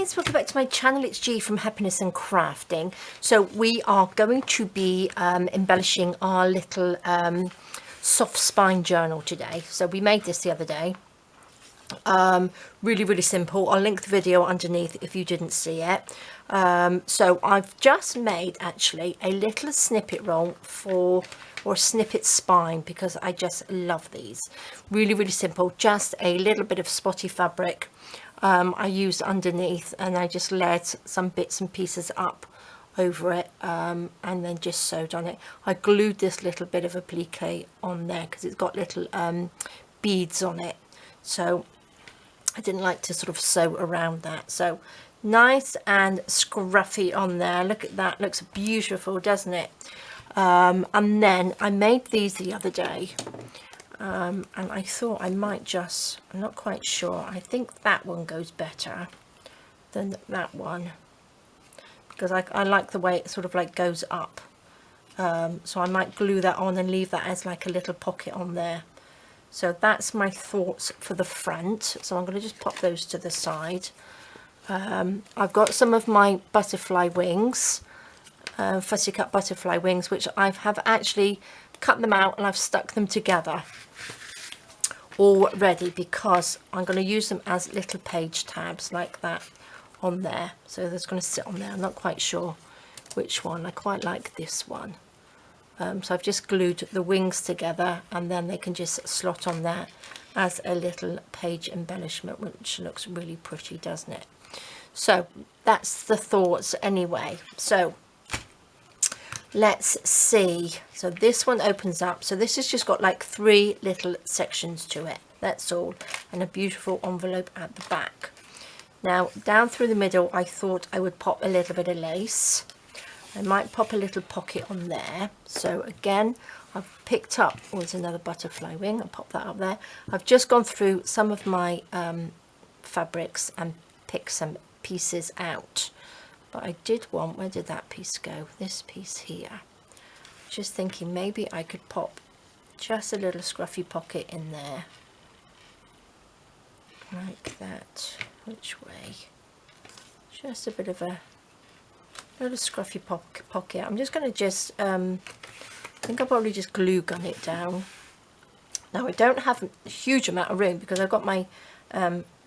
guys, welcome back to my channel. It's G from Happiness and Crafting. So we are going to be embellishing our little soft spine journal today. So we made this the other day. Really simple. I'll link the video underneath if you didn't see it. So I've just made actually a little snippet roll or snippet spine because I just love these. Really simple. Just a little bit of spotty fabric I used underneath, and I just layered some bits and pieces up over it, and then just sewed on it. I glued this little bit of applique on there because it's got little beads on it, so I didn't like to sort of sew around that. So nice and scruffy on there. Look at that, looks beautiful, doesn't it? And then I made these the other day, and I thought I might just, I'm not quite sure, I think that one goes better than that one because I like the way it sort of like goes up, so I might glue that on and leave that as like a little pocket on there. So that's my thoughts for the front, so I'm going to just pop those to the side. I've got some of my butterfly wings, fussy cut butterfly wings, which I have actually cut them out and I've stuck them together already because I'm going to use them as little page tabs like that on there. So that's going to sit on there. I'm not quite sure which one. I quite like this one. So I've just glued the wings together and then they can just slot on there as a little page embellishment, which looks really pretty, doesn't it? So that's the thoughts anyway. So let's see. So this one opens up. So this has just got like 3 little sections to it. That's all. And a beautiful envelope at the back. Now down through the middle, I thought I would pop a little bit of lace. I might pop a little pocket on there. So again, I've picked up, oh, there's another butterfly wing. I'll pop that up there. I've just gone through some of my fabrics and picked some pieces out. But I did want, where did that piece go? This piece here. Just thinking maybe I could pop just a little scruffy pocket in there. Like that. Which way? Just a bit of a little scruffy pocket. I'm just going to just, I think I'll probably just glue gun it down. Now I don't have a huge amount of room because I've got my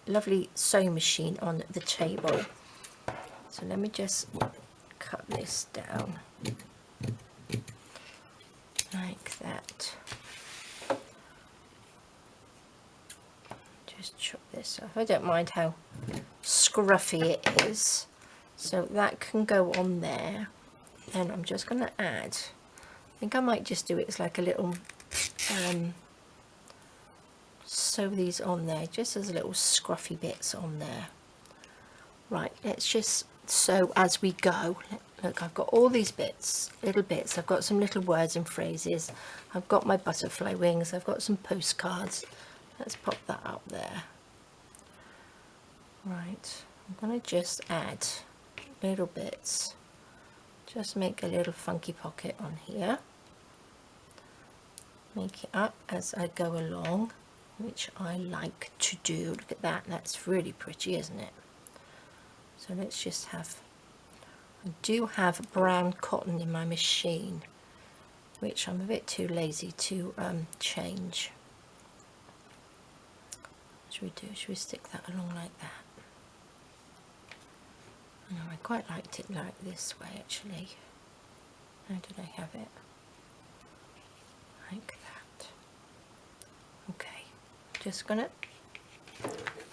lovely sewing machine on the table. So let me just cut this down like that. Just chop this off. I don't mind how scruffy it is. So that can go on there. And I'm just going to add, I think I might just do it as like a little, sew these on there, just as little scruffy bits on there. Right, let's just sew as we go. Look, I've got all these bits, little bits. I've got some little words and phrases. I've got my butterfly wings. I've got some postcards. Let's pop that up there. Right, I'm going to just add little bits. Just make a little funky pocket on here. Make it up as I go along, which I like to do. Look at that. That's really pretty, isn't it? So let's just have, I do have brown cotton in my machine, which I'm a bit too lazy to change. What should we do? Should we stick that along like that? No, I quite liked it like this way actually. How did I have it? Like that. Okay, just gonna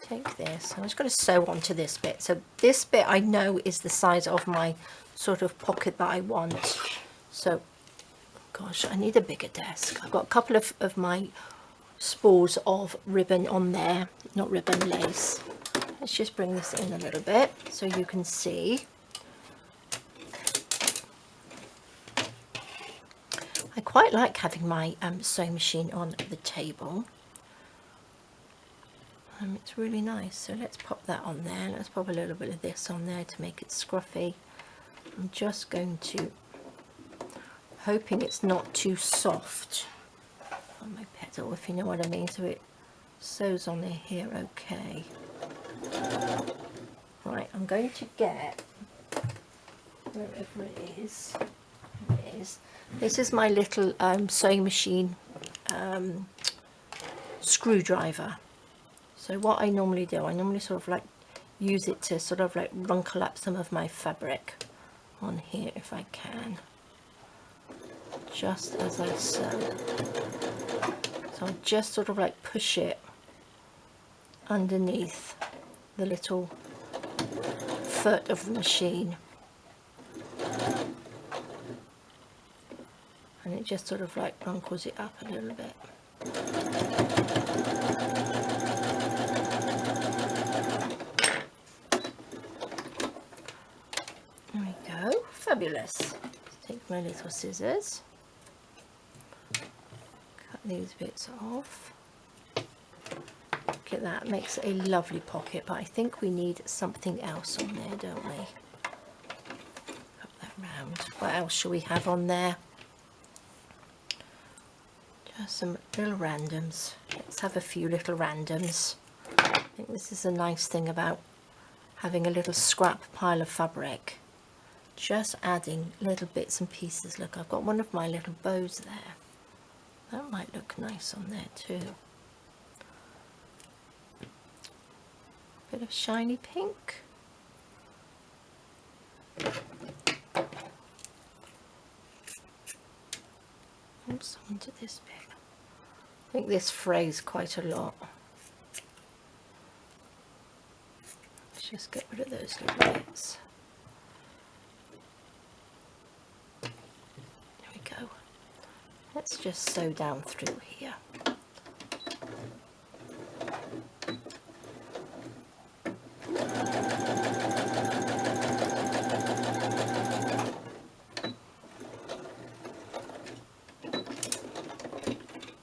take this. I'm just going to sew onto this bit. So this bit I know is the size of my sort of pocket that I want. So, gosh, I need a bigger desk. I've got a couple of my spools of ribbon on there. Not ribbon, lace. Let's just bring this in a little bit so you can see. I quite like having my sewing machine on the table. It's really nice. So let's pop that on there. Let's pop a little bit of this on there to make it scruffy. I'm just going to, hoping it's not too soft on my pedal, if you know what I mean, so it sews on here okay. Right, I'm going to get, wherever it is, here it is. This is my little sewing machine screwdriver. So what I normally do, I normally sort of like use it to sort of like wrinkle up some of my fabric on here if I can, just as I sew. So I'll just sort of like push it underneath the little foot of the machine, and it just sort of like wrinkles it up a little bit. There we go, fabulous. Let's take my little scissors, cut these bits off. Look at that, makes a lovely pocket, but I think we need something else on there, don't we? Put that round. What else shall we have on there? Just some little randoms. Let's have a few little randoms. I think this is a nice thing about having a little scrap pile of fabric. Just adding little bits and pieces. Look, I've got one of my little bows there. That might look nice on there too. Bit of shiny pink. Oops, onto this bit. I think this frays quite a lot. Let's just get rid of those little bits. There we go. Let's just sew down through here.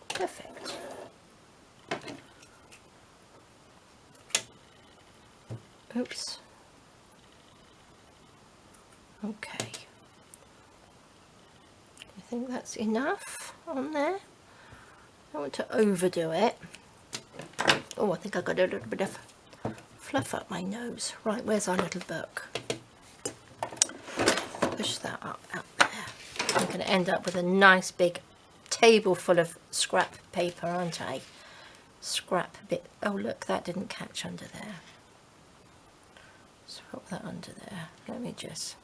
Perfect. Oops. Okay. I think that's enough on there. I don't want to overdo it. Oh, I think I got a little bit of fluff up my nose. Right, where's our little book? Push that up out there. I'm going to end up with a nice big table full of scrap paper, aren't I? Scrap bit. Oh look, that didn't catch under there. Swap that under there. Let me just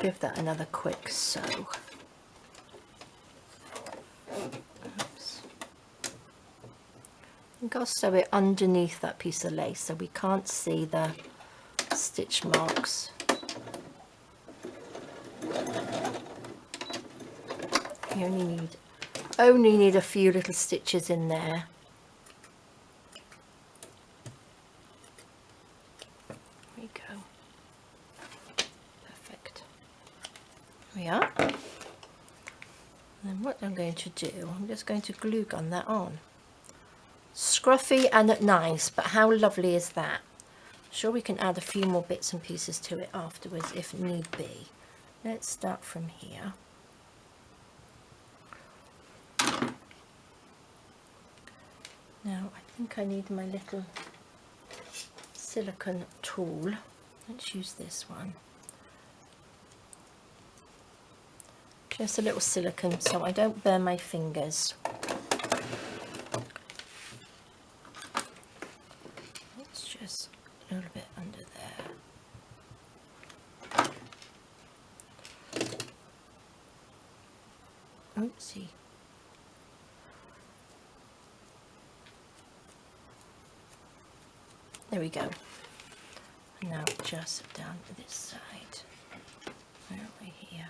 give that another quick sew. Oops. I think I'll sew it underneath that piece of lace so we can't see the stitch marks. You only need a few little stitches in there. There we go. Perfect. There we are. And then what I'm going to do, I'm just going to glue gun that on. Scruffy and nice, but how lovely is that? I'm sure we can add a few more bits and pieces to it afterwards if need be. Let's start from here. Now I think I need my little silicone tool. Let's use this one. Just a little silicone so I don't burn my fingers. Let's just a little bit under there. Oopsie. There we go. And now just down to this side. Where are we here?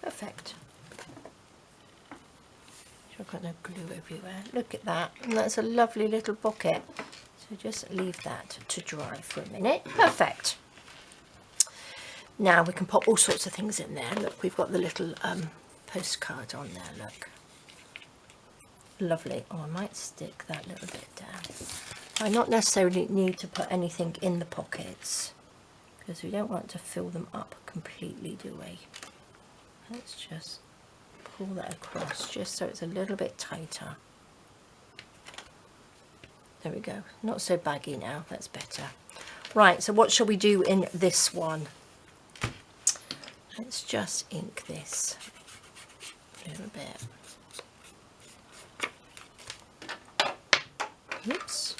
Perfect. I've got no glue everywhere. Look at that. And that's a lovely little pocket. So just leave that to dry for a minute. Perfect. Now we can pop all sorts of things in there. Look, we've got the little postcard on there, look. Lovely. Oh, I might stick that little bit down. I not necessarily need to put anything in the pockets. because we don't want to fill them up completely, do we? Let's just pull that across just so it's a little bit tighter. There we go, not so baggy now, that's better. Right, so what shall we do in this one? Let's just ink this a little bit. Oops.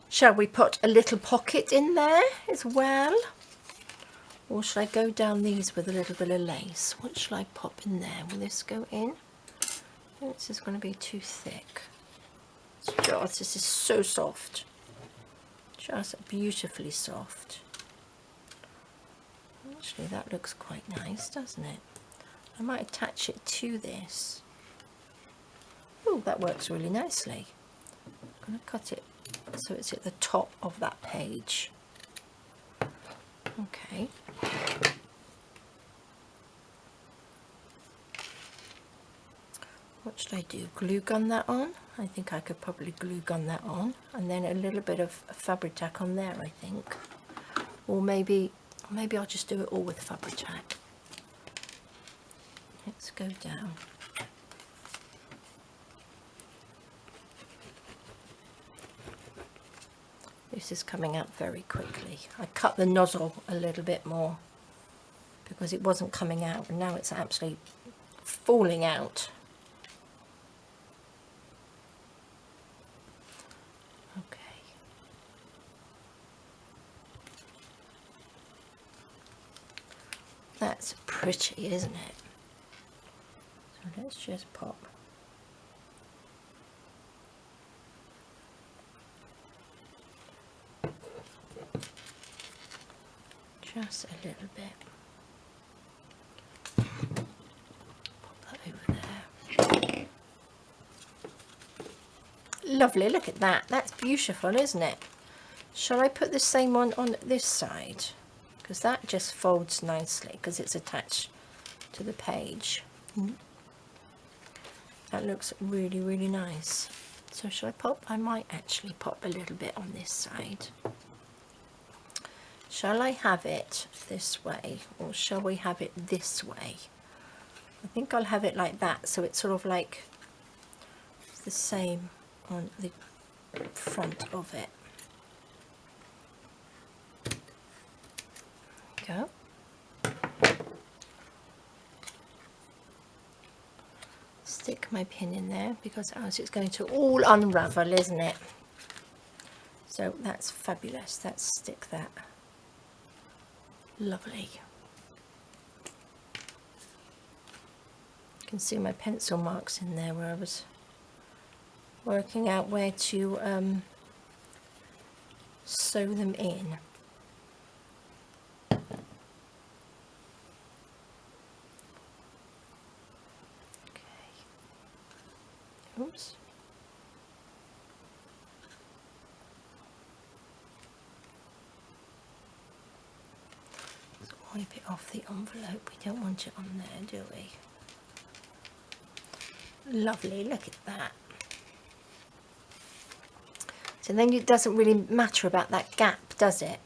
Shall we put a little pocket in there as well? Or shall I go down these with a little bit of lace? What shall I pop in there? Will this go in? This is going to be too thick. Just, this is so soft. Just beautifully soft. Actually, that looks quite nice, doesn't it? I might attach it to this. Oh, that works really nicely. I'm going to cut it so it's at the top of that page. Okay. What should I do? Glue gun that on? I think I could probably glue gun that on, and then a little bit of fabric tack on there, I think. Or maybe I'll just do it all with fabric tack. Let's go down. This is coming out very quickly. I cut the nozzle a little bit more because it wasn't coming out, and now it's absolutely falling out. Okay. That's pretty, isn't it? So let's just pop. Just a little bit. Pop that over there. Lovely, look at that. That's beautiful, isn't it? Shall I put the same one on this side? Because that just folds nicely because it's attached to the page. That looks really, really nice. So shall I pop? I might actually pop a little bit on this side. Shall I have it this way, or shall we have it this way? I think I'll have it like that, so it's sort of like the same on the front of it. There we go. Stick my pin in there because else it's going to all unravel, isn't it? So that's fabulous. Let's stick that. Lovely. You can see my pencil marks in there where I was working out where to sew them in. Okay. Oops. Wipe it off the envelope. We don't want it on there, do we? Lovely, look at that. So then it doesn't really matter about that gap, does it?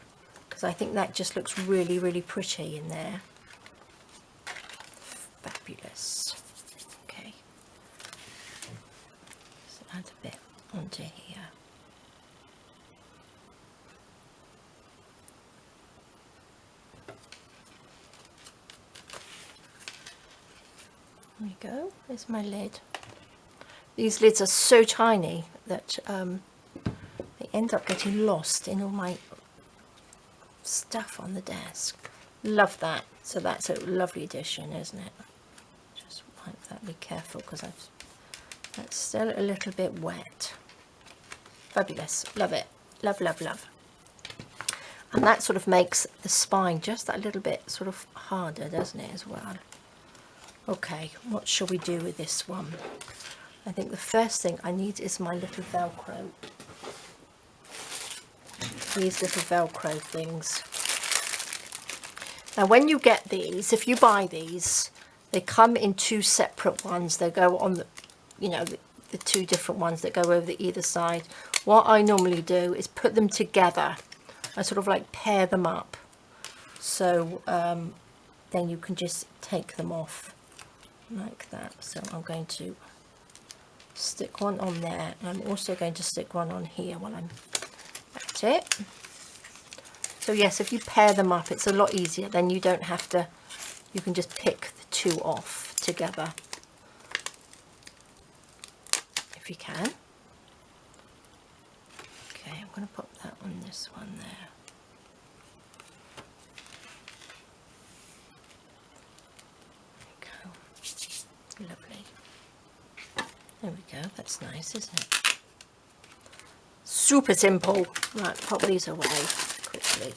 Because I think that just looks really, really pretty in there. Fabulous. Okay. Just add a bit onto here. There we go, there's my lid. These lids are so tiny that they end up getting lost in all my stuff on the desk. Love that. So that's a lovely addition, isn't it? Just wipe that, be careful because that's still a little bit wet. Fabulous, love it. Love, love, love. And that sort of makes the spine just that little bit sort of harder, doesn't it, as well? Okay, what shall we do with this one? I think the first thing I need is my little Velcro. These little Velcro things. Now when you get these, if you buy these, they come in two separate ones. They go on the, you know, the two different ones that go over either side. What I normally do is put them together. I sort of like pair them up. so then you can just take them off like that. So I'm going to stick one on there, and I'm also going to stick one on here while I'm at it. So yes, if you pair them up, it's a lot easier. Then you don't have to, you can just pick the two off together if you can. Okay, I'm going to pop that on this one there. There we go. Lovely. There we go, that's nice, isn't it? Super simple. Right, pop these away quickly.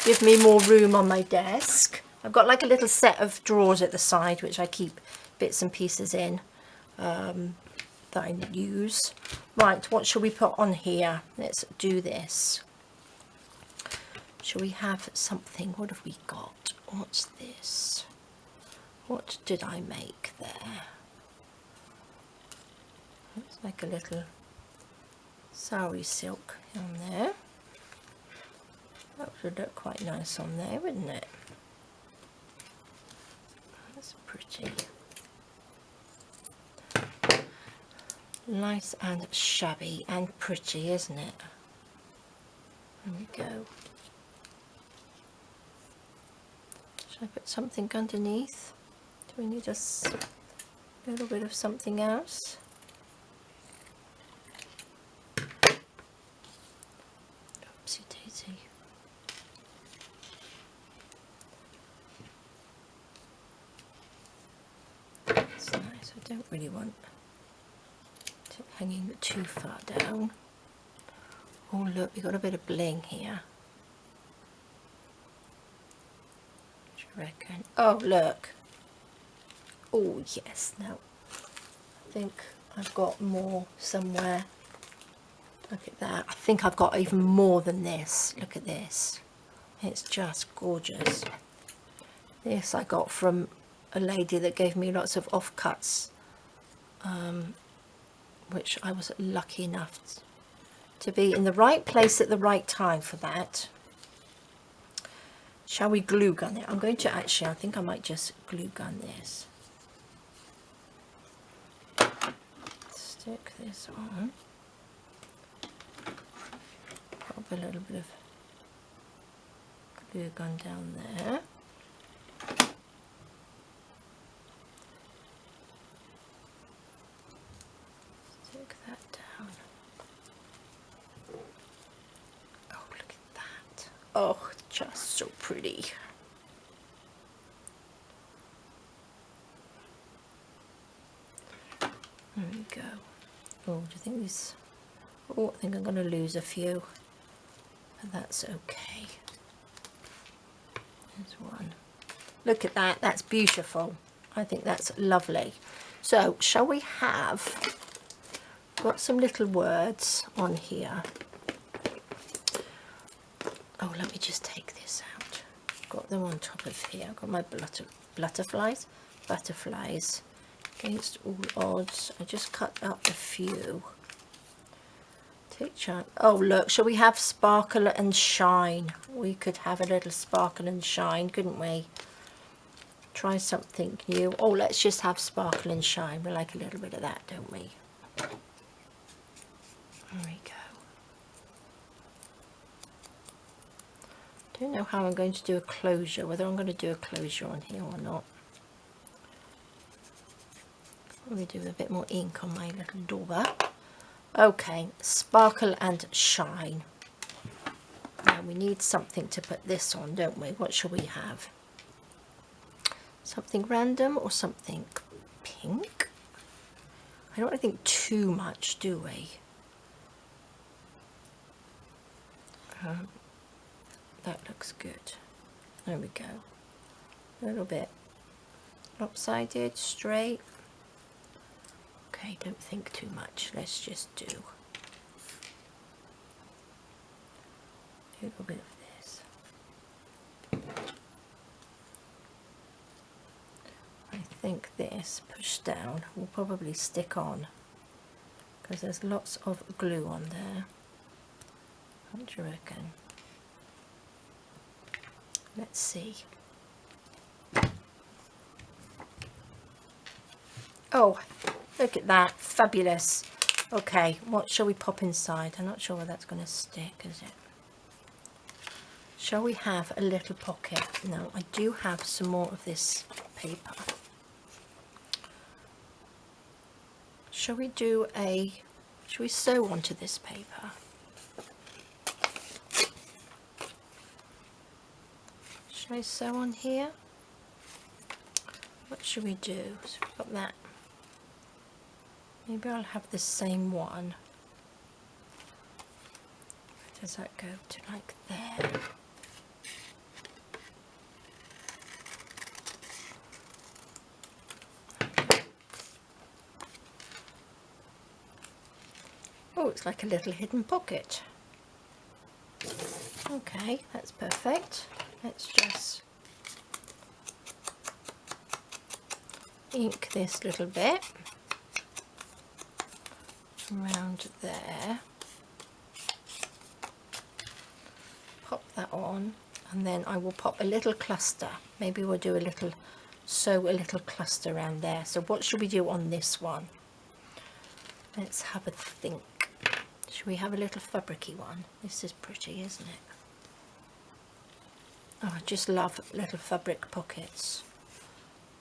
Give me more room on my desk. I've got like a little set of drawers at the side which I keep bits and pieces in that I use. Right, what shall we put on here? Let's do this. Shall we have something? What have we got? What's this? What did I make there? It's like a little sari silk on there. That would look quite nice on there, wouldn't it? That's pretty. Nice and shabby and pretty, isn't it? There we go. Should I put something underneath? Do we need a little bit of something else? Oopsie daisy. That's nice. I don't really want it hanging too far down. Oh look, we've got a bit of bling here. What do you reckon? Oh look. Oh yes, now I think I've got more somewhere. Look at that. I think I've got even more than this. Look at this. It's just gorgeous. This I got from a lady that gave me lots of offcuts, which I was lucky enough to be in the right place at the right time for that. Shall we glue gun it? I'm going to actually, I think I might just glue gun this. Stick this on. Pop a little bit of glue gun down there. Stick that down. Oh, look at that. Oh, just so pretty. There we go. Oh, do you think these... Oh, I think I'm going to lose a few. But that's okay. There's one. Look at that. That's beautiful. I think that's lovely. So, shall we have... Got some little words on here. Oh, let me just take this out. Got them on top of here. I've got my butterflies. Against all odds. I just cut up a few. Take chance. Oh look, shall we have sparkle and shine? We could have a little sparkle and shine, couldn't we? Try something new. Oh, let's just have sparkle and shine. We like a little bit of that, don't we? There we go. Don't know how I'm going to do a closure, whether I'm going to do a closure on here or not. Probably do a bit more ink on my little dauber. Okay, sparkle and shine. Now we need something to put this on, don't we? What shall we have? Something random or something pink? I don't want to think too much, do we? That looks good. There we go. A little bit lopsided, straight. Okay, don't think too much. Let's just do a little bit of this. I think this pushed down will probably stick on because there's lots of glue on there. What do you reckon? Let's see. Oh, look at that, fabulous. Okay, what shall we pop inside? I'm not sure whether that's going to stick, is it? Shall we have a little pocket? No, I do have some more of this paper. Shall we do shall we sew onto this paper? Shall I sew on here? What should we do? So we've got that. Maybe I'll have the same one. Where does that go to? Like there. Oh, it's like a little hidden pocket. Okay, that's perfect. Let's just ink this little bit around there. Pop that on, and then I will pop a little cluster. Maybe we'll do sew a little cluster around there. So what should we do on this one? Let's have a think. Should we have a little fabricy one? This is pretty, isn't it? Oh, I just love little fabric pockets.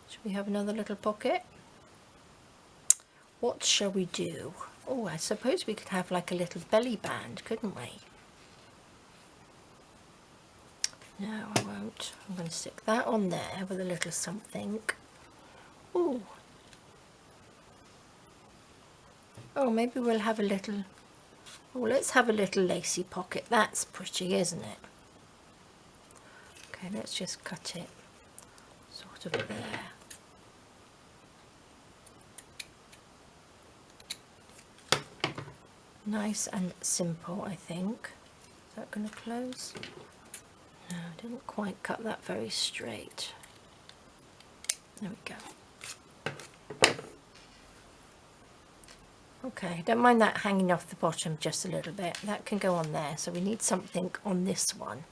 Should we have another little pocket? What shall we do? Oh, I suppose we could have like a little belly band, couldn't we? No, I won't. I'm going to stick that on there with a little something. Ooh. Oh, maybe we'll have a little... Oh, let's have a little lacy pocket. That's pretty, isn't it? Okay, let's just cut it sort of there. Nice and simple, I think. Is that going to close? No, I didn't quite cut that very straight. There we go. Okay, don't mind that hanging off the bottom just a little bit. That can go on there. So we need something on this one.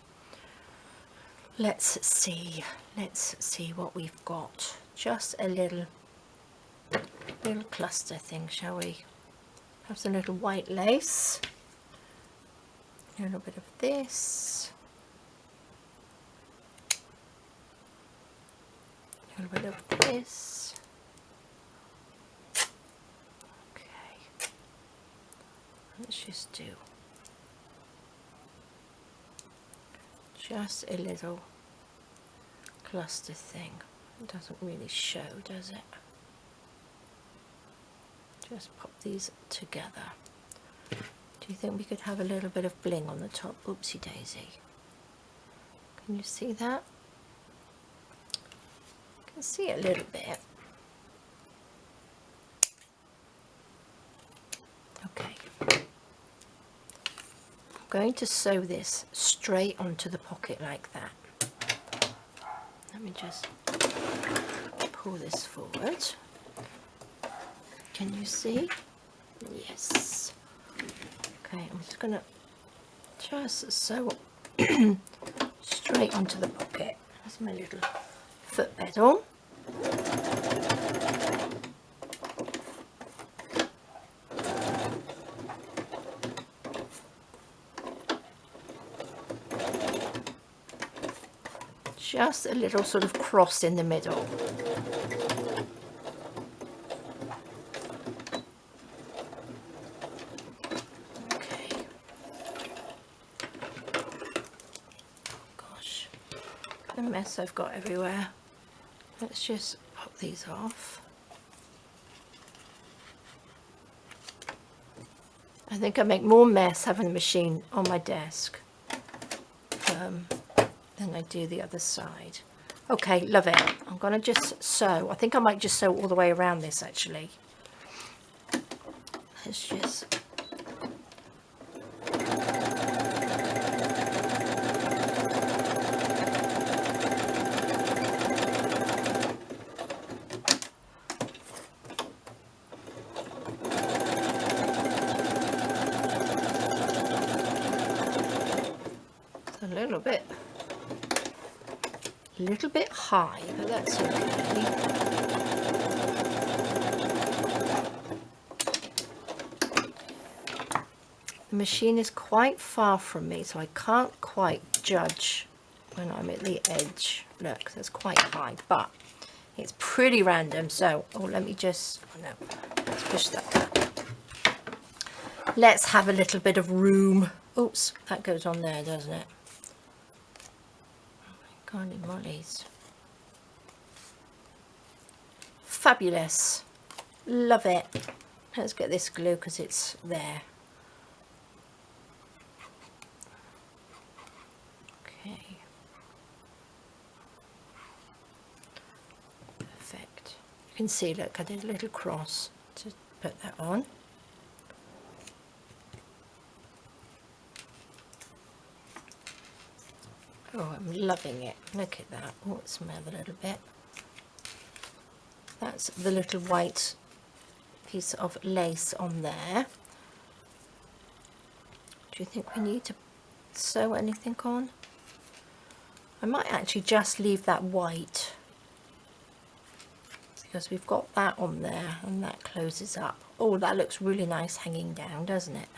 Let's see what we've got. Just a little cluster thing, shall we? Have some little white lace. A little bit of this. A little bit of this. Let's just do just a little cluster thing. It doesn't really show, does it? Just pop these together. Do you think we could have a little bit of bling on the top? Oopsie daisy. Can you see that? I can see it a little bit. Okay. Going to sew this straight onto the pocket like that. Let me just pull this forward. Can you see? Yes. Okay, I'm just going to sew straight onto the pocket. That's my little foot pedal. Just a little sort of cross in the middle. Okay. Oh gosh, what a mess I've got everywhere. Let's just pop these off. I think I make more mess having the machine on my desk than I do the other side. Okay, love it. I'm going to just sew. I think I might just sew all the way around this actually. Let's just... a little bit A little bit high, but that's okay. The machine is quite far from me, so I can't quite judge when I'm at the edge. Look, that's quite high, but it's pretty random. So, oh, let me just, oh no, let's push that back. Let's have a little bit of room. Oops, that goes on there, doesn't it? Oh my golly mollies. Fabulous. Love it. Let's get this glue because it's there. Okay. Perfect. You can see, look, I did a little cross to put that on. Oh, I'm loving it. Look at that. Oh, it smells a little bit. That's the little white piece of lace on there. Do you think we need to sew anything on? I might actually just leave that white because we've got that on there and that closes up. Oh, that looks really nice hanging down, doesn't it?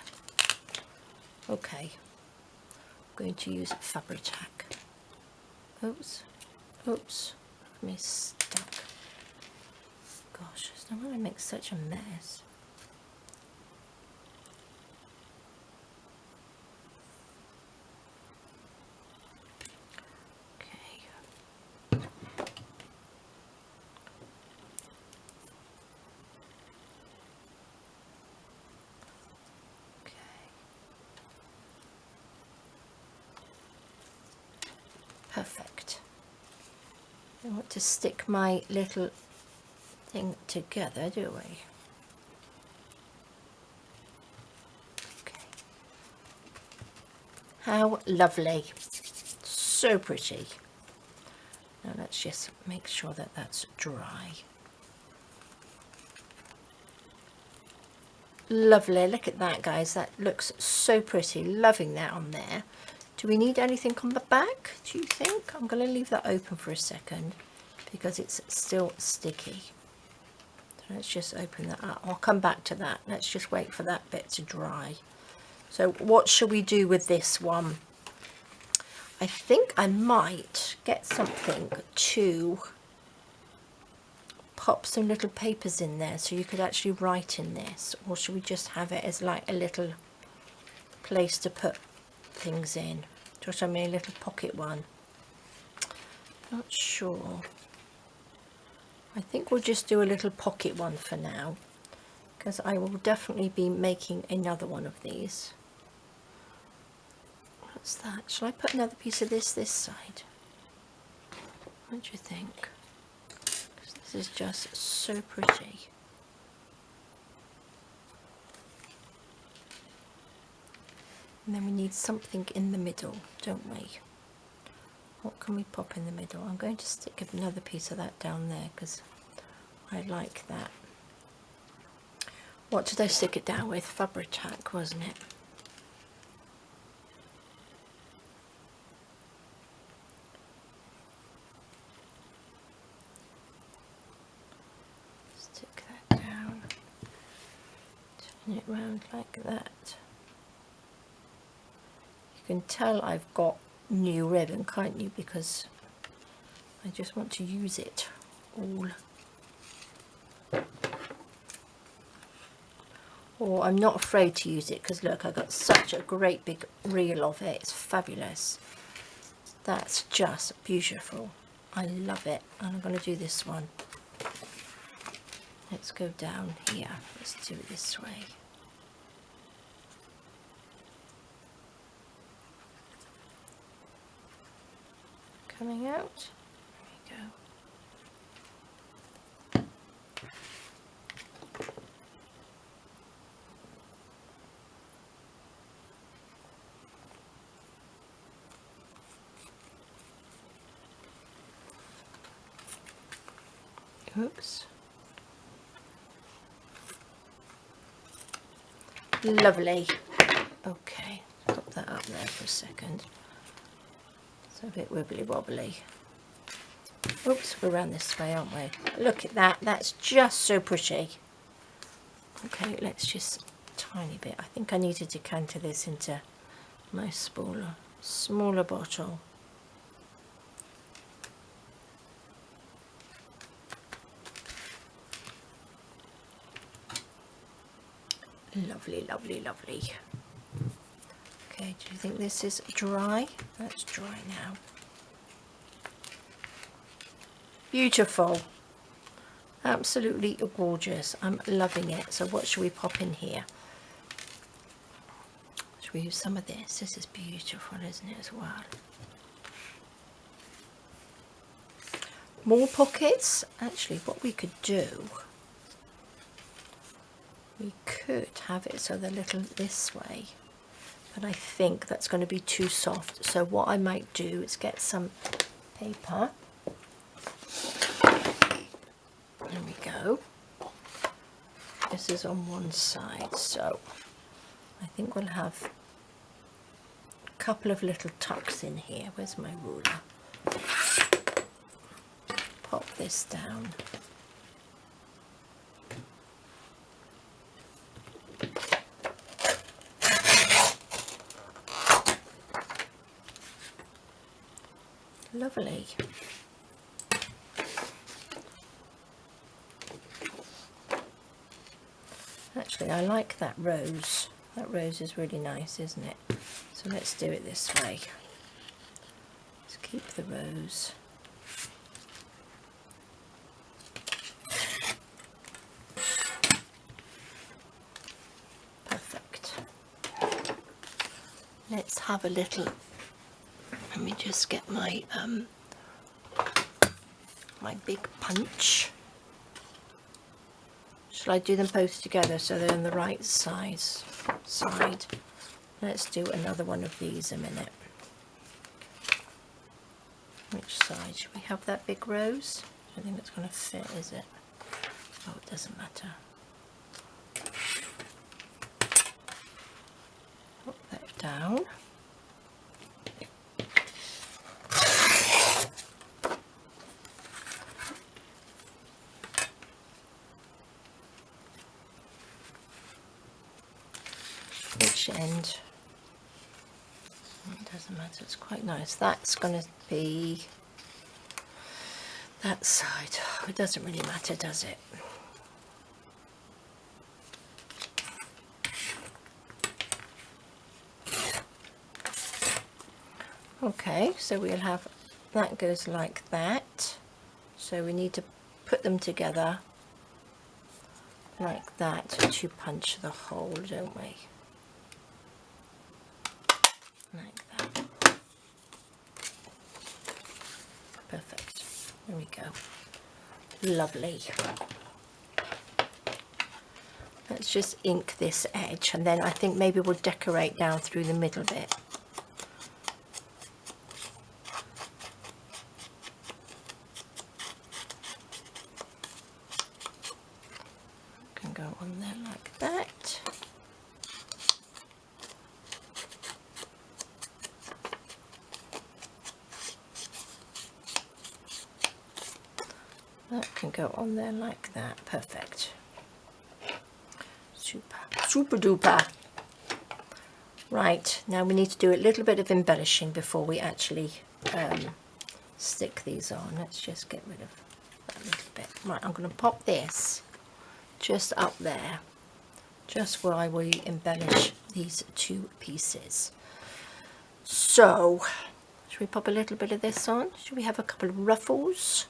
Okay. I'm going to use fabric tack. Oops, oops, got me stuck. Gosh, I don't want to make such a mess. Okay. Okay. Perfect. I want to stick my little thing together, do we? Okay. How lovely. So pretty. Now let's just make sure that that's dry. Lovely. Look at that, guys. That looks so pretty. Loving that on there. Do we need anything on the back, do you think? I'm going to leave that open for a second because it's still sticky. So let's just open that up. I'll come back to that. Let's just wait for that bit to dry. So what shall we do with this one? I think I might get something to pop some little papers in there so you could actually write in this, or should we just have it as like a little place to put things in? Just I mean a little pocket one. Not sure. I think we'll just do a little pocket one for now because I will definitely be making another one of these. What's that? Shall I put another piece of this side? What do you think? Because this is just so pretty. And then we need something in the middle, don't we? What can we pop in the middle? I'm going to stick another piece of that down there because I like that. What did I stick it down with? Fabric tack, wasn't it? Stick that down. Turn it round like that. You can tell I've got new ribbon, can't you? Because I just want to use it all. Or I'm not afraid to use it because look, I got such a great big reel of it. It's fabulous. That's just beautiful. I love it. And I'm going to do this one. Let's go down here. Let's do it this way. Coming out. There we go. Oops. Lovely. Okay, pop that up there for a second. It's a bit wibbly wobbly. Oops, we're around this way, aren't we? Look at that, that's just so pretty. Okay, let's just tiny bit. I think I need to decanter this into my smaller bottle. Lovely, lovely, lovely. Okay, do you think this is dry? That's dry now. Beautiful. Absolutely gorgeous. I'm loving it. So what should we pop in here? Should we use some of this? This is beautiful, isn't it, as well? More pockets. Actually, what we could do, we could have it so they're little this way, but I think that's going to be too soft. So what I might do is get some paper. There we go. This is on one side, so I think we'll have a couple of little tucks in here. Where's my ruler? Pop this down. Lovely. Actually, I like that rose. That rose is really nice, isn't it? So let's do it this way. Let's keep the rose. Perfect. Let's have a little, let me just get my my big punch. Shall I do them both together so they're on the right side? Let's do another one of these a minute. Which side? Should we have that big rose? I don't think it's going to fit, is it? Oh, it doesn't matter. Put that down. Which end? It doesn't matter, it's quite nice. That's going to be that side. It doesn't really matter, does it? Okay, so we'll have that goes like that. So we need to put them together like that to punch the hole, don't we? Like that. Perfect. There we go. Lovely. Let's just ink this edge, and then I think maybe we'll decorate down through the middle bit. Can go on there like that. That can go on there like that. Perfect. Super, super duper. Right, now we need to do a little bit of embellishing before we actually stick these on. Let's just get rid of that little bit. Right, I'm going to pop this just up there, just where I will embellish these two pieces. So, should we pop a little bit of this on? Should we have a couple of ruffles?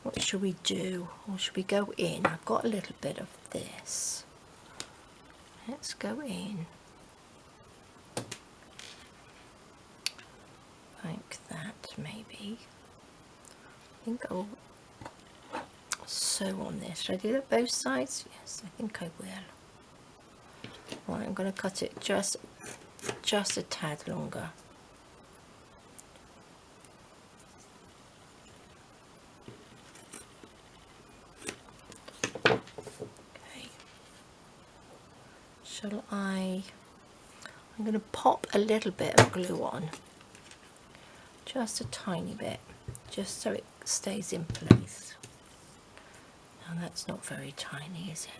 What should we do? Or should we go in? I've got a little bit of this. Let's go in. Like that, maybe. I think I'll sew on this. Should I do that both sides? Yes, I think I will. Right, I'm going to cut it just a tad longer. I'm going to pop a little bit of glue on, just a tiny bit, just so it stays in place. Now that's not very tiny, is it?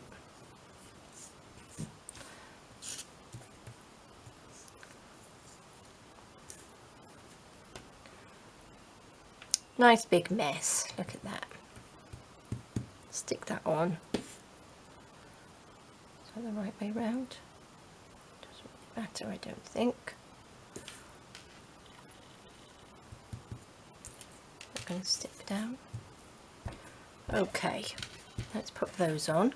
Nice big mess, look at that. Stick that on. Is that the right way round? Doesn't really matter, I don't think. I'm going to stick down. Okay, let's put those on.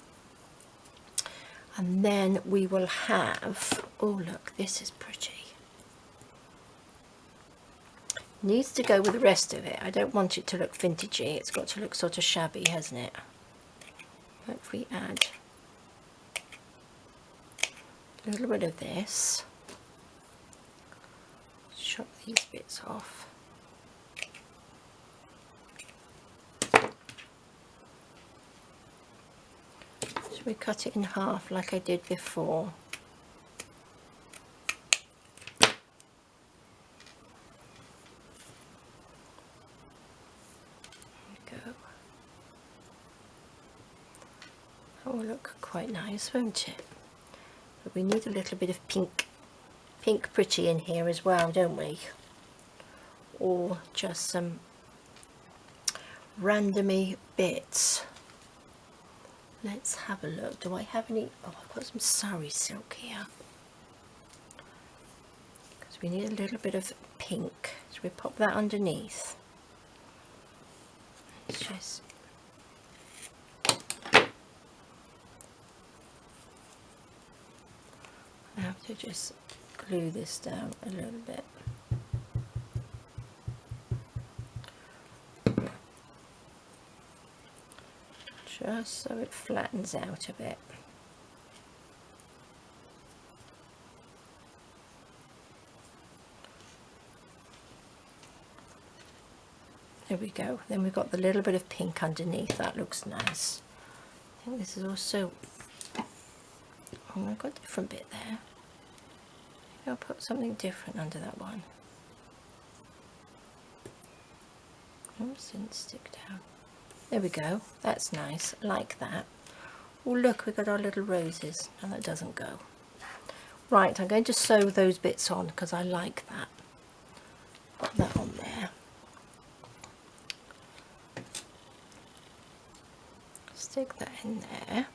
And then we will have, oh look, this is pretty. Needs to go with the rest of it. I don't want it to look vintagey, it's got to look sort of shabby, hasn't it? But if we add a little bit of this, chop these bits off. Should we cut it in half like I did before? That will look quite nice, won't it? But we need a little bit of pink pretty in here as well, don't we? Or just some randomy bits. Let's have a look. Do I have any? Oh, I've got some sari silk here. Because we need a little bit of pink. So we pop that underneath. Let's just I have to just glue this down a little bit. Just so it flattens out a bit. There we go. Then we've got the little bit of pink underneath. That looks nice. I think this is also, oh, I've got a different bit there. Maybe I'll put something different under that one. Oops, didn't stick down. There we go. That's nice. Like that. Oh, look, we've got our little roses. No, that doesn't go. Right, I'm going to sew those bits on because I like that. Put that on there. Stick that in there.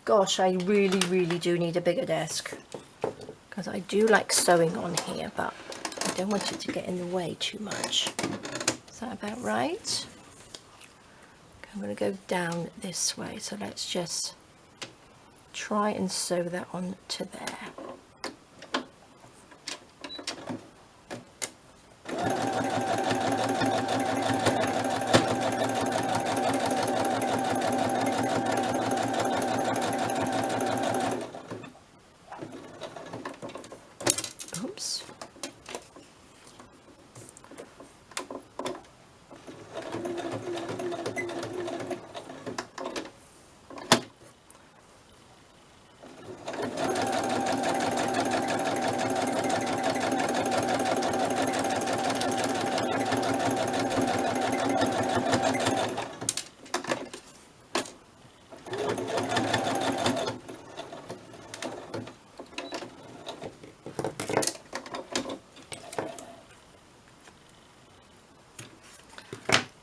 Gosh, I really do need a bigger desk because I do like sewing on here, but I don't want it to get in the way too much. Is that about right? I'm going to go down this way, so let's just try and sew that on to there. Oops.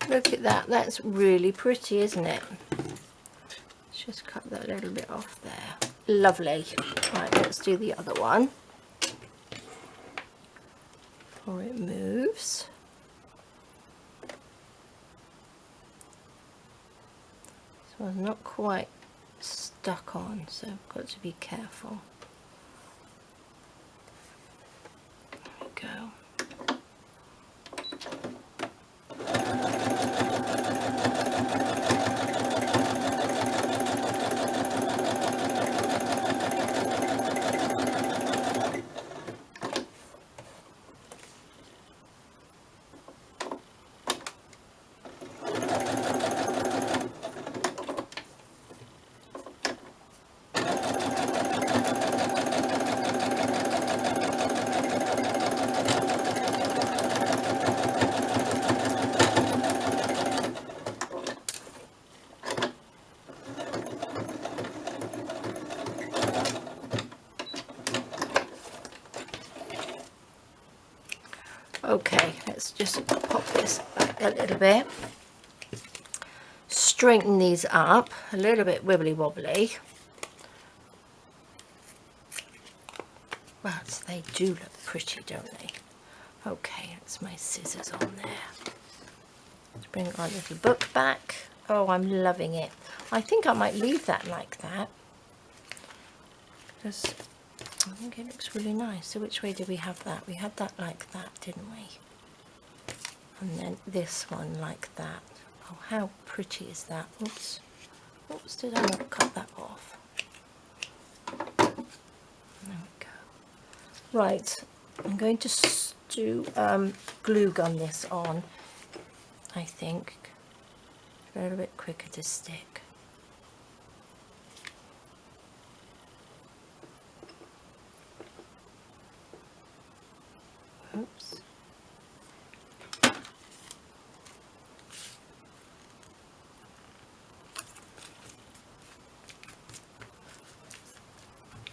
Look at that, that's really pretty, isn't it? Let's just cut that little bit off there. Lovely. Right, let's do the other one. Before it moves. This one's not quite stuck on, so I've got to be careful. There we go. just pop this back a little bit, straighten these up a little bit wibbly wobbly. But they do look pretty, don't they? Okay, that's my scissors on there. Let's bring our little book back. Oh, I'm loving it. I think I might leave that like that, because I think it looks really nice. So which way did we have that? We had that like that, didn't we? And then this one like that. Oh, how pretty is that? Oops. Oops, did I not cut that off? There we go. Right, I'm going to do glue gun this on, I think. A little bit quicker to stick. Oops.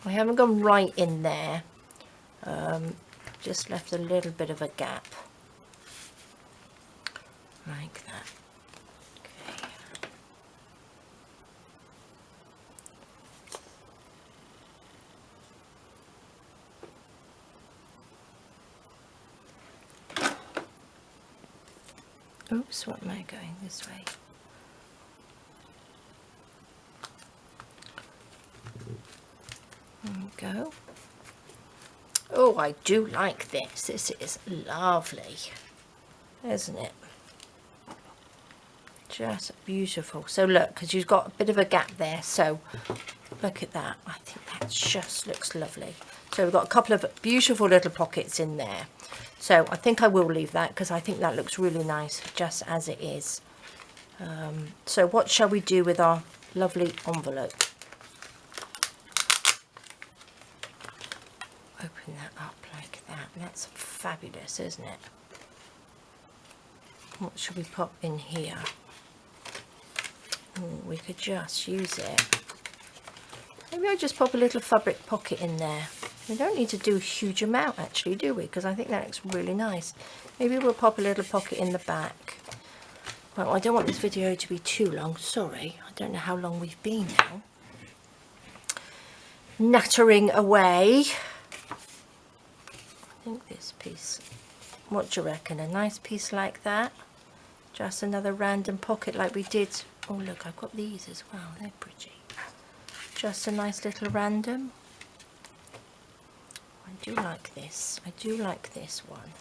I haven't gone right in there, just left a little bit of a gap, like that. Okay. Oops, what am I going this way? There we go. Oh, I do like this. This is lovely, isn't it? Just beautiful. So look, because you've got a bit of a gap there, so look at that. I think that just looks lovely. So we've got a couple of beautiful little pockets in there. So I think I will leave that because I think that looks really nice just as it is. So what shall we do with our lovely envelope? Open that up like that. That's fabulous, isn't it? What should we pop in here? Ooh, we could just use it. Maybe I'll just pop a little fabric pocket in there. We don't need to do a huge amount actually, do we? Because I think that looks really nice. Maybe we'll pop a little pocket in the back. Well, I don't want this video to be too long, sorry. I don't know how long we've been now. Nattering away. I think this piece, what do you reckon? A nice piece like that? Just another random pocket like we did. Oh look, I've got these as well, they're pretty. Just a nice little random. I do like this. I do like this one.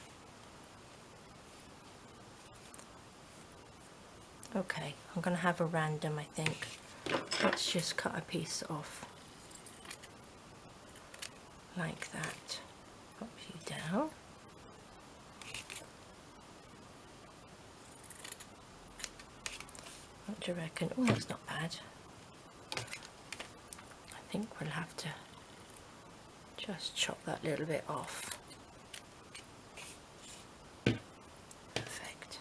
Okay, I'm going to have a random, I think. Let's just cut a piece off. Like that. Pop you down. What do you reckon? Oh, that's not bad. I think we'll have to just chop that little bit off. Perfect.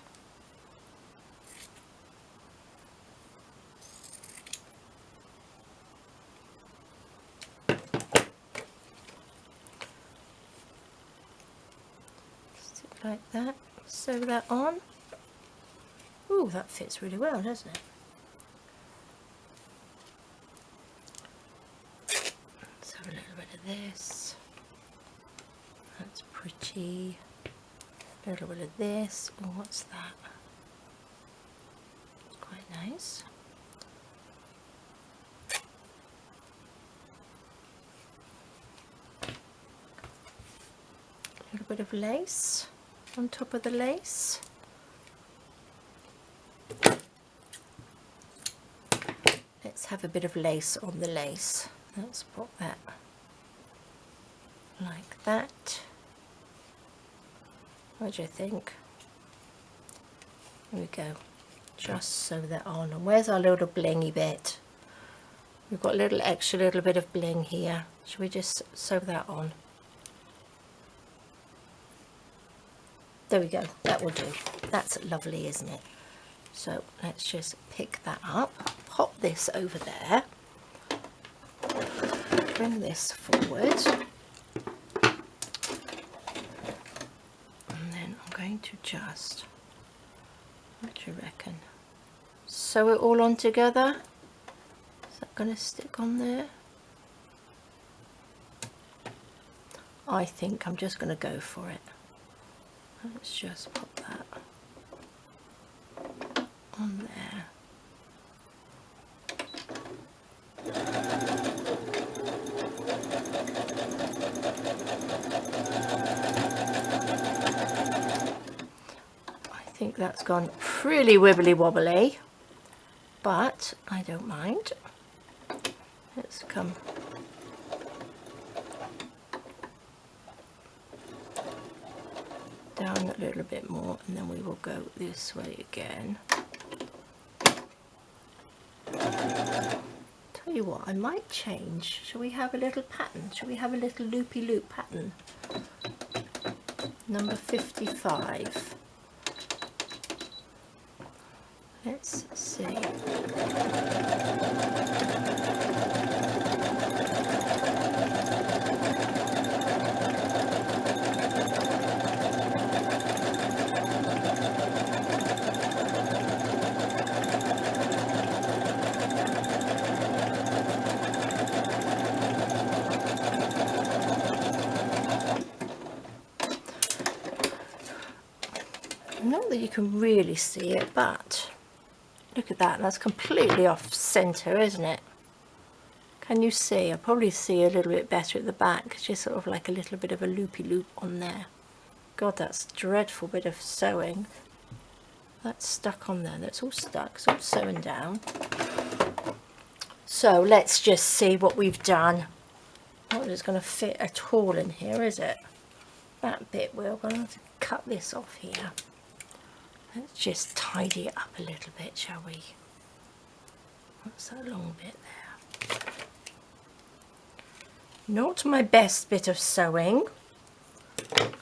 Stick like that. Sew that on. Ooh, that fits really well, doesn't it? So a little bit of this. That's pretty. A little bit of this. Oh, what's that? It's quite nice. A little bit of lace on top of the lace. Let's have a bit of lace on the lace. Let's put that like that. What do you think? There we go. Just sew that on. And where's our little blingy bit? We've got a little extra little bit of bling here. Should we just sew that on? There we go. That will do. That's lovely, isn't it? So let's just pick that up. Pop this over there. Bring this forward. And then I'm going to just, what do you reckon, sew it all on together. Is that going to stick on there? I think I'm just going to go for it. Let's just put that on there. I think that's gone pretty wibbly wobbly, but I don't mind. Let's come down a little bit more, and then we will go this way again. Tell you what, I might change. Shall we have a little pattern? Shall we have a little loopy loop pattern? Number 55. Let's see. Not that you can really see it, but look at that, that's completely off center, isn't it? Can you see? I'll probably see a little bit better at the back, just sort of like a little bit of a loopy loop on there. God, that's a dreadful bit of sewing. That's stuck on there, that's all stuck, it's all sewn down. So let's just see what we've done. Not that it's going to fit at all in here, is it? That bit, we're going to have to cut this off here. Let's just tidy it up a little bit, shall we? What's that long bit there? Not my best bit of sewing,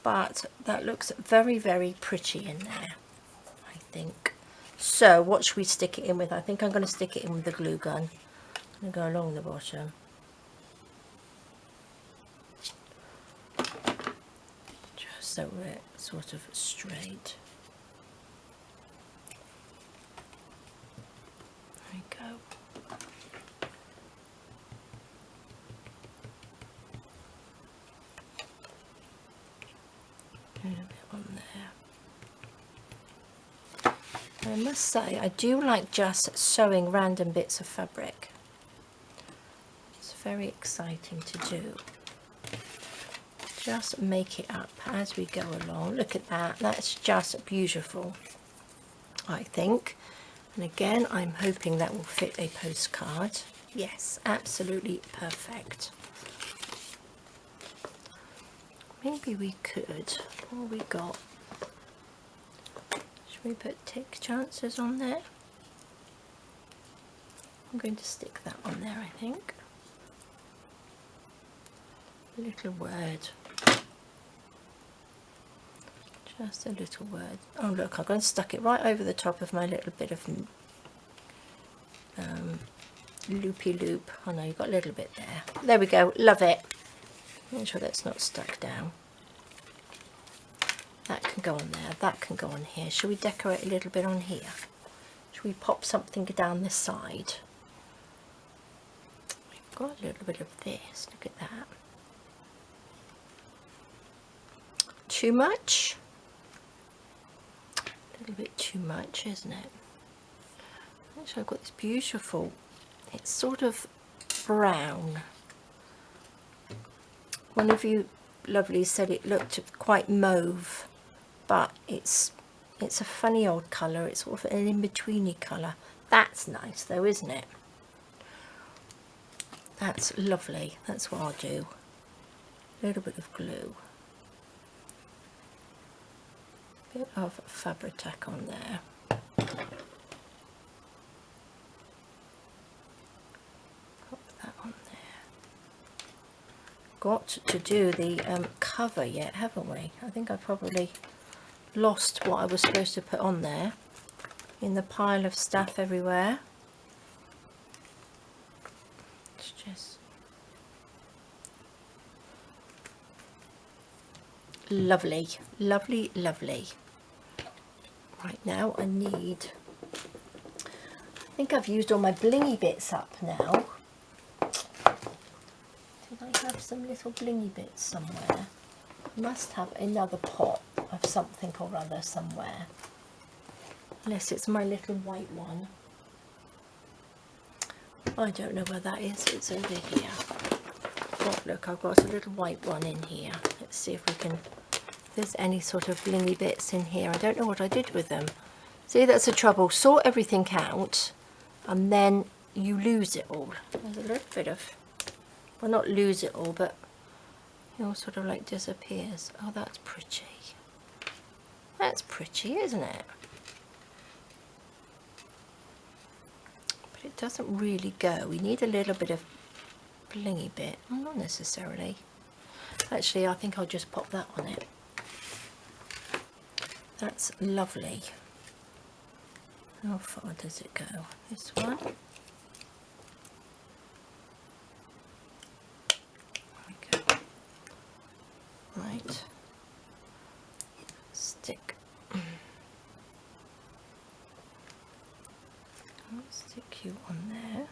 but that looks very, very pretty in there, I think. So what should we stick it in with? I think I'm going to stick it in with the glue gun. I'm going to go along the bottom. Just so we're sort of straight. There we go. A little bit on there. I must say, I do like just sewing random bits of fabric. It's very exciting to do. Just make it up as we go along. Look at that, that's just beautiful, I think. And again, I'm hoping that will fit a postcard. Yes, absolutely perfect. Maybe we could, what have we got? Should we put take chances on there? I'm going to stick that on there, I think. A little word. Just a little word. Oh look, I'm going to stuck it right over the top of my little bit of loopy loop. Oh no, you've got a little bit there. There we go, love it. Make sure that's not stuck down. That can go on there, that can go on here. Shall we decorate a little bit on here? Shall we pop something down this side? We've got a little bit of this, look at that. Too much? A little bit too much, isn't it? Actually, I've got this beautiful, it's sort of brown. One of you lovely said it looked quite mauve, but it's a funny old colour. It's sort of an in-betweeny colour. That's nice though, isn't it? That's lovely. That's what I'll do. A little bit of glue. Bit of fabric tack on there. Pop that on there. Got to do the cover yet, haven't we? I think I probably lost what I was supposed to put on there in the pile of stuff everywhere. It's just lovely, lovely, lovely. Right, now I need, I think I've used all my blingy bits up now. Did I have some little blingy bits somewhere? I must have another pot of something or other somewhere. Unless it's my little white one. I don't know where that is, it's over here. Oh look, I've got a little white one in here. Let's see if we can, if there's any sort of blingy bits in here. I don't know what I did with them. See, that's the trouble, sort everything out and then you lose it all. There's a little bit of, well, not lose it all, but it all sort of like disappears. Oh, that's pretty. That's pretty, isn't it? But it doesn't really go. We need a little bit of blingy bit. Well, not necessarily. Actually, I think I'll just pop that on it. That's lovely. How far does it go? This one. Right, stick. I'll stick you on there.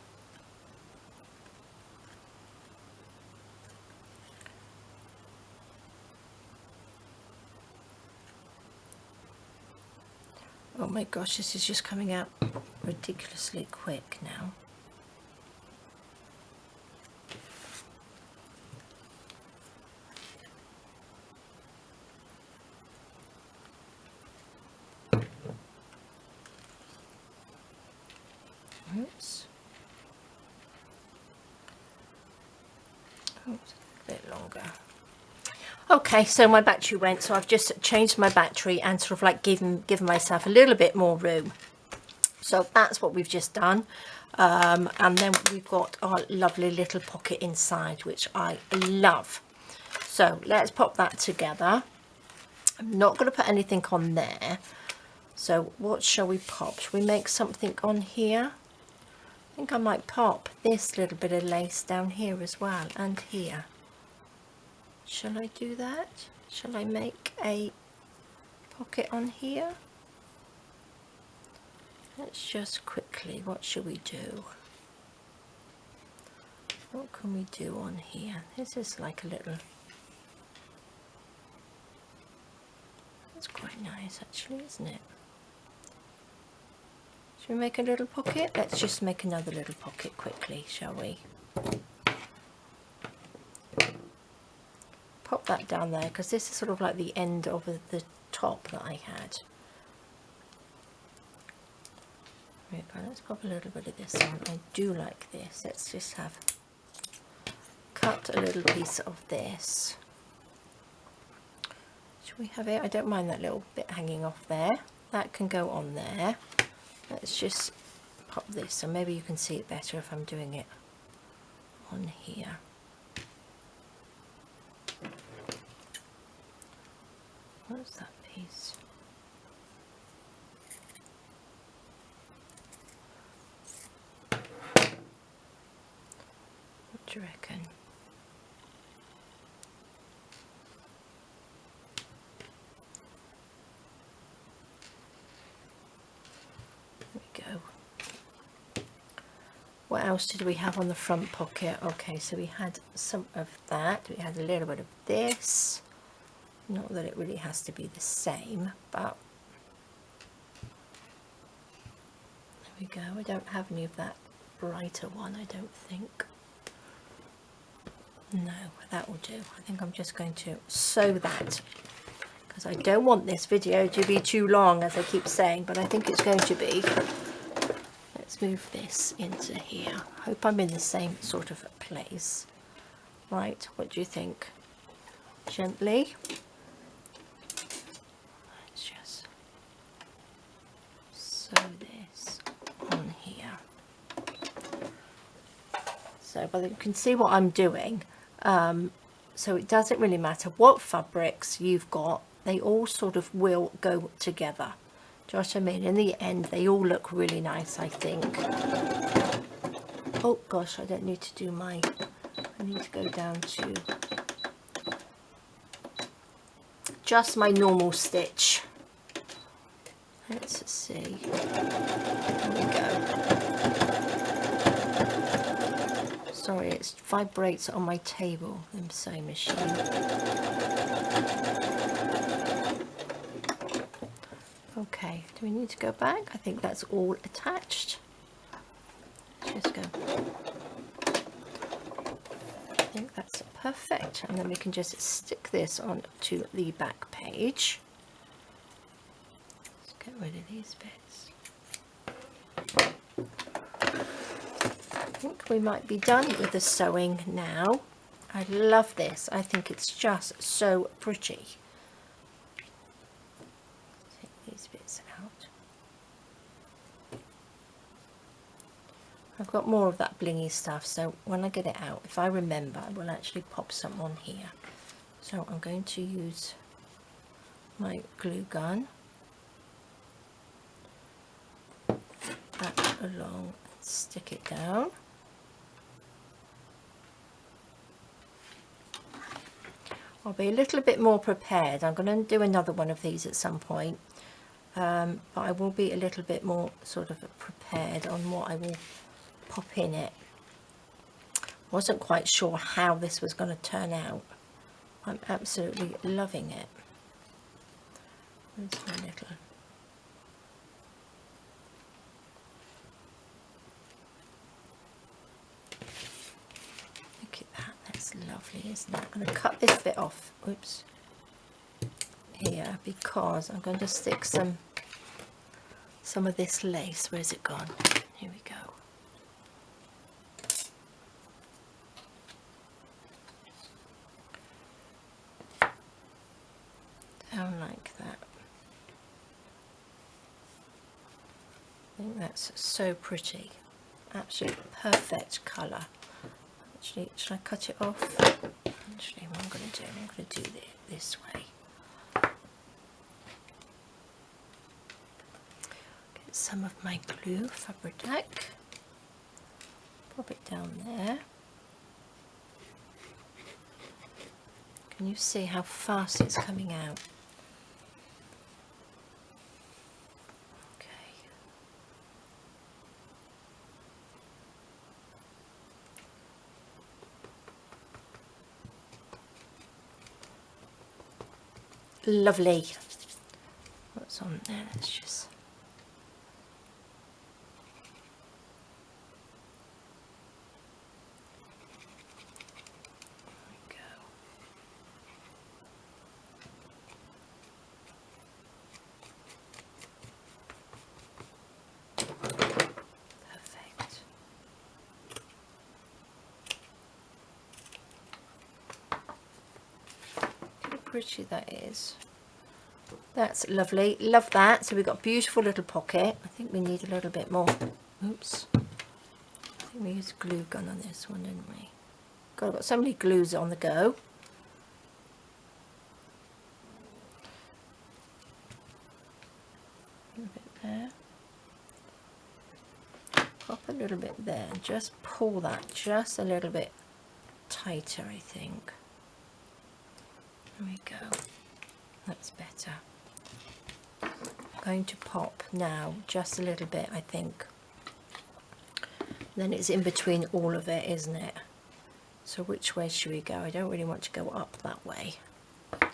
Oh my gosh, this is just coming out ridiculously quick now. Oops. Oops, a bit longer. Okay, so my battery went, so I've just changed my battery and sort of like given myself a little bit more room. So that's what we've just done. And then we've got our lovely little pocket inside, which I love. So let's pop that together. I'm not going to put anything on there. So what shall we pop? Shall we make something on here? I think I might pop this little bit of lace down here as well, and here. Shall I do that? Shall I make a pocket on here? Let's just quickly, what shall we do? What can we do on here? This is like a little, that's quite nice actually, isn't it? Should we make a little pocket? Let's just make another little pocket quickly, shall we? Pop that down there, because this is sort of like the end of the top that I had. Right, let's pop a little bit of this on. I do like this. Let's just have, cut a little piece of this. Should we have it? I don't mind that little bit hanging off there. That can go on there. Let's just pop this, so maybe you can see it better if I'm doing it on here. What's that piece? What do you reckon? Go. What else did we have on the front pocket? Okay, so we had some of that. We had a little bit of this. Not that it really has to be the same, but there we go. I don't have any of that brighter one, I don't think. No, that will do. I think I'm just going to sew that, because I don't want this video to be too long, as I keep saying, but I think it's going to be. Let's move this into here. Hope I'm in the same sort of place. Right, what do you think? Gently. Let's just sew this on here. So, but you can see what I'm doing. So it doesn't really matter what fabrics you've got, they all sort of will go together. Do you know what I mean? In the end, they all look really nice, I think. Oh gosh, I don't need to do my, I need to go down to just my normal stitch. Let's see. There we go. Sorry, it vibrates on my table, the sewing machine. Okay, do we need to go back? I think that's all attached. Just go. I think that's perfect. And then we can just stick this onto the back page. Let's get rid of these bits. I think we might be done with the sewing now. I love this. I think it's just so pretty. Take these bits out. I've got more of that blingy stuff, so when I get it out, if I remember, I will actually pop some on here. So I'm going to use my glue gun. That along, stick it down. I'll be a little bit more prepared. I'm going to do another one of these at some point, but I will be a little bit more sort of prepared on what I will pop in it. Wasn't quite sure how this was going to turn out. I'm absolutely loving it. Where's my little... Look at that, that's lovely, isn't it? I'm going to cut this bit off, oops, here, because I'm going to stick some of this lace. Where's it gone? Here we go. Down like that. I think that's so pretty. Absolutely perfect colour. Actually, should I cut it off? Actually, what I'm going to do, I'm going to do it this way. Get some of my glue, Fabric, pop it down there. Can you see how fast it's coming out? Lovely. What's on there? Let's just... There we go. Perfect. Look how pretty that is. That's lovely. Love that. So we've got a beautiful little pocket. I think we need a little bit more. Oops. I think we used glue gun on this one, didn't we? God, I've got so many glues on the go. A little bit there. Pop a little bit there. Just pull that just a little bit tighter, I think. There we go. That's better. I'm going to pop now just a little bit, I think. Then it's in between all of it, isn't it? So which way should we go? I don't really want to go up that way. You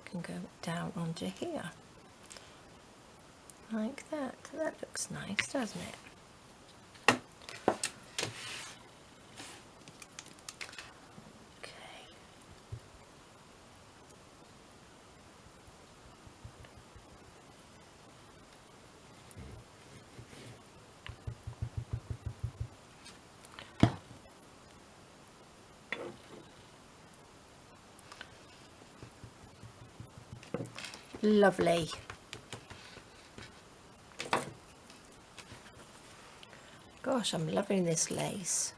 can go down onto here. Like that. That looks nice, doesn't it? Lovely. Gosh, I'm loving this lace.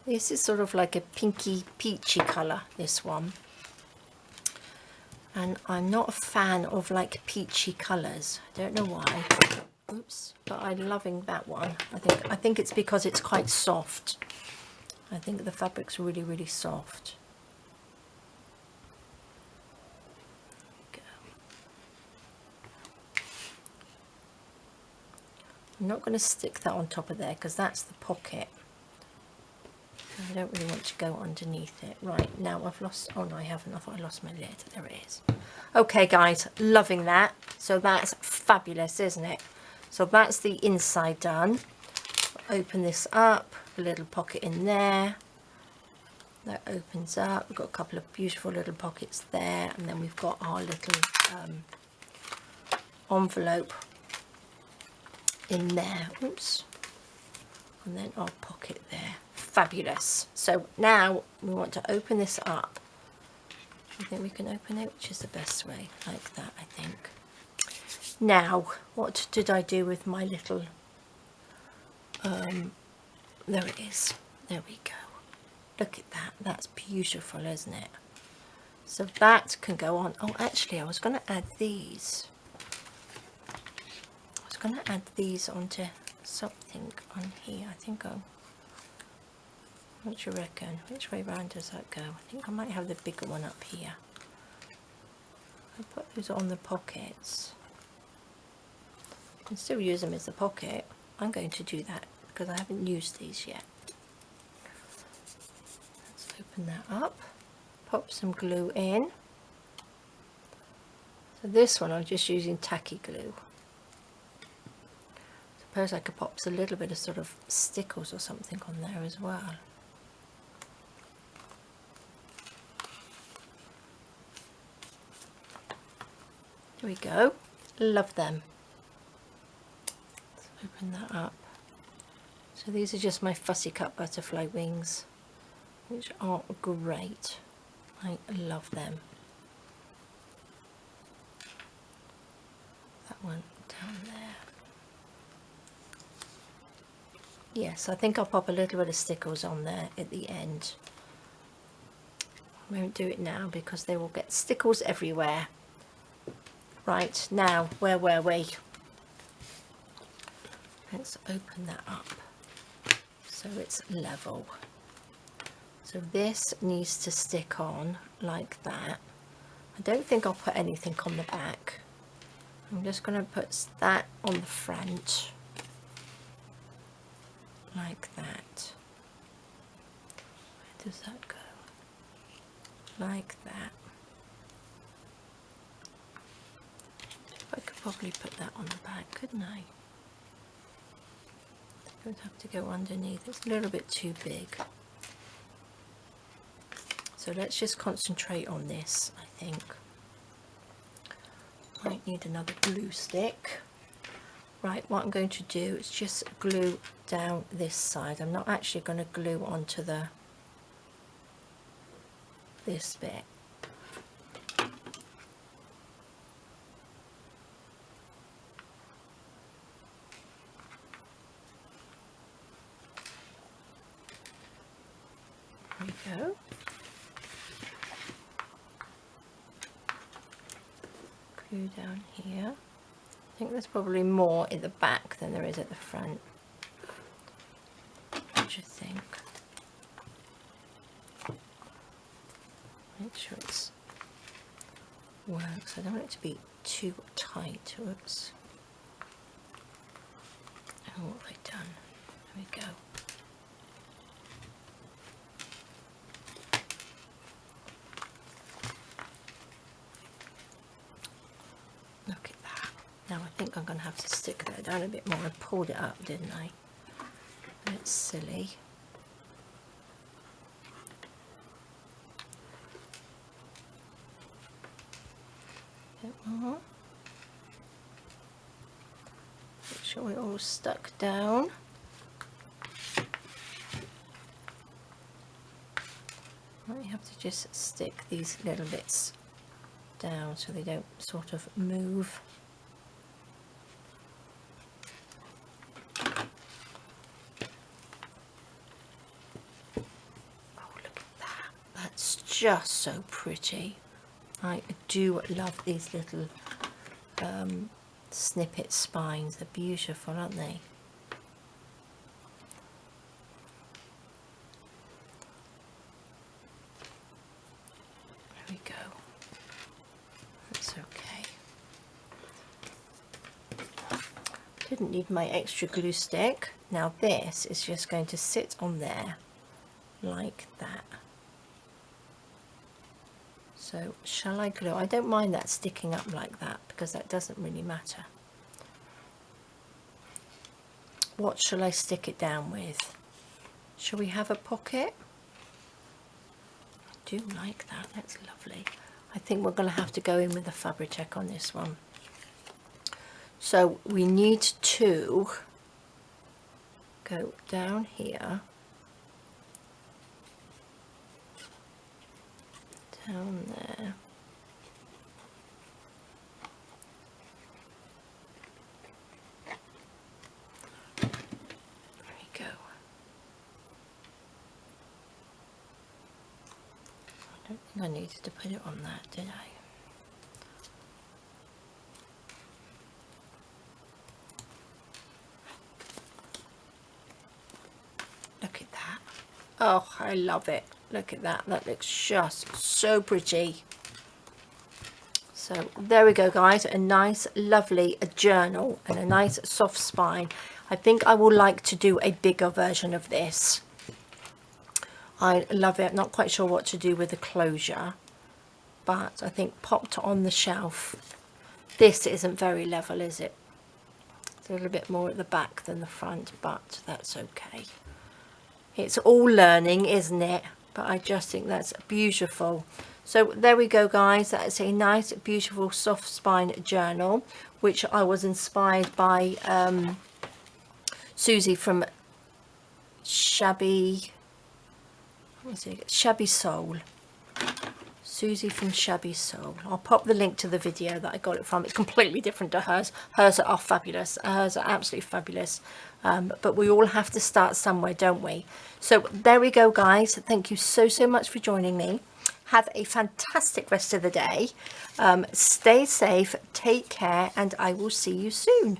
This is sort of like a pinky peachy colour, this one. And I'm not a fan of like peachy colours. I don't know why. Oops, but I'm loving that one. I think it's because it's quite soft. I think the fabric's really, really soft. I'm not going to stick that on top of there because that's the pocket. I don't really want to go underneath it. Right, now I've lost, oh no I haven't, I thought I lost my lid. There it is. Okay guys, loving that. So that's fabulous, isn't it? So that's the inside done. Open this up, a little pocket in there. That opens up. We've got a couple of beautiful little pockets there, and then we've got our little envelope in there. Oops. And then our pocket there. Fabulous. So now we want to open this up. I think we can open it, which is the best way, like that, I think. Now, what did I do with my little, there it is. There we go. Look at that. That's beautiful, isn't it? So that can go on. Oh, actually, I was going to add these. I was going to add these onto something on here. I think I'll... What do you reckon? Which way round does that go? I think I might have the bigger one up here. I'll put those on the pockets. I can still use them as a pocket. I'm going to do that because I haven't used these yet. Let's open that up. Pop some glue in. So this one I'm just using tacky glue. Suppose I could pop a little bit of sort of stickles or something on there as well. There we go. Love them. Let's open that up. So these are just my fussy cut butterfly wings, which are great. I love them. That one down there. Yes, I think I'll pop a little bit of stickles on there at the end. I won't do it now because they will get stickles everywhere. Right, now, where were we? Let's open that up so it's level. So this needs to stick on like that. I don't think I'll put anything on the back. I'm just going to put that on the front like that. Where does that go? Like that. I could probably put that on the back, couldn't I? It would have to go underneath. It's a little bit too big. So let's just concentrate on this, I think. Might need another glue stick. Right, what I'm going to do is just glue down this side. I'm not actually going to glue onto this bit. There we go. Glue down here. I think there's probably more at the back than there is at the front. What do you think? Make sure it works. I don't want it to be too tight. Whoops. Oh, what have I done? There we go. Look at that. Now I think I'm going to have to stick that down a bit more. I pulled it up, didn't I? It's silly. A bit more. Make sure we're all stuck down. Might have to just stick these little bits down so they don't sort of move. Oh, look at that. That's just so pretty. I do love these little snippet spines. They're beautiful, aren't they? There we go. That's okay. Didn't need my extra glue stick. Now this is just going to sit on there like that. So shall I glue? I don't mind that sticking up like that because that doesn't really matter. What shall I stick it down with? Shall we have a pocket? I do like that, that's lovely. I think we're going to have to go in with a Fabri-Tac on this one. So we need to go down here, down there, there we go. I don't think I needed to put it on that, did I? Look at that. Oh, I love it. Look at that. That looks just so pretty. So there we go, guys. A nice, lovely journal and a nice soft spine. I think I will like to do a bigger version of this. I love it. I'm not quite sure what to do with the closure, but I think popped on the shelf. This isn't very level, is it? It's a little bit more at the back than the front, but that's okay. It's all learning, isn't it? But I just think that's beautiful. So there we go, guys. That's a nice, beautiful, soft spine journal, which I was inspired by Suzy from Shabby Soul. Suzy from Shabby Soul. I'll pop the link to the video that I got it from. It's completely different to hers. Hers are fabulous. Hers are absolutely fabulous. But we all have to start somewhere, don't we? So there we go, guys. Thank you so much for joining me. Have a fantastic rest of the day. Stay safe, take care, and I will see you soon.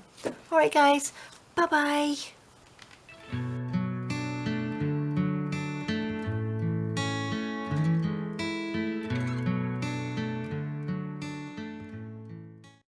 All right, guys. Bye-bye.